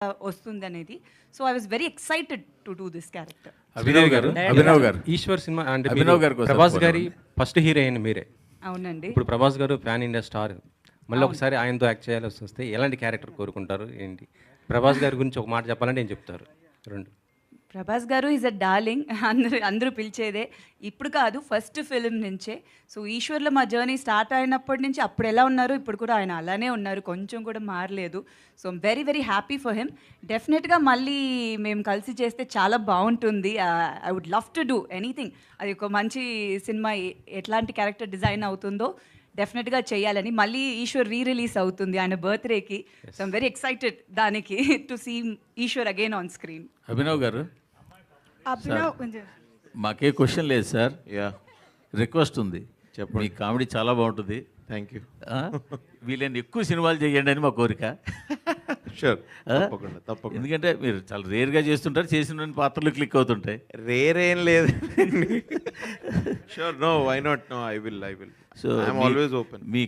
వస్తుందనేది. So I was very excited to do this character. Abhinav garu Eeswar cinema అంటే అభినవ్ గారి కోసం ప్రభాస్ గారి ఫస్ట్ హీరోయిన్ మీరే. అవునండి. ఇప్పుడు ప్రభాస్ గారు ప్యాన్ ఇండియా స్టార్, మళ్ళీ ఒకసారి ఆయనతో యాక్ట్ చేయాల్సి వస్తే ఎలాంటి క్యారెక్టర్ కోరుకుంటారు ఏంటి? ప్రభాస్ గారి గురించి ఒక మాట చెప్పాలంటే ఏం చెప్తారు? రెండు. ప్రభాస్ గారు ఈజ్ అ డార్లింగ్, అందరూ పిలిచేదే. ఇప్పుడు కాదు, ఫస్ట్ ఫిలిం నుంచే. సో ఈశ్వర్లో మా జర్నీ స్టార్ట్ అయినప్పటి నుంచి అప్పుడు ఎలా ఉన్నారు, ఇప్పుడు కూడా ఆయన అలానే ఉన్నారు, కొంచెం కూడా మారలేదు. So very very happy for him. డెఫినెట్గా మళ్ళీ మేము కలిసి చేస్తే చాలా బాగుంటుంది. I would love to do anything. అది ఒక మంచి సినిమా, ఎట్లాంటి క్యారెక్టర్ డిజైన్ అవుతుందో డెఫినెట్గా చేయాలని. మళ్ళీ ఈశ్వర్ రిలీజ్ అవుతుంది ఆయన బర్త్డేకి. సో ఐమ్ వెరీ ఎక్సైటెడ్ దానికి to see Eshwar again on screen. Abhinav గారు అభినవ్ కొంచెం మాకే క్వశ్చన్ లేదు సార్, యా రిక్వెస్ట్ ఉంది. చెప్పండి. మీ కామెడీ చాలా బాగుంటుంది, థ్యాంక్ యూ. వీళ్ళని ఎక్కువ సినిమాలు చేయండి అని మా కోరిక. షూర్, తప్పకుండా తప్పకుండా. ఎందుకంటే మీరు చాలా రేర్గా చేస్తుంటారు, చేసిన పాత్రలు క్లిక్ అవుతుంటాయి. రేర్ ఏం లేదు. Sure, no why not, no I will. So I'm always open. Me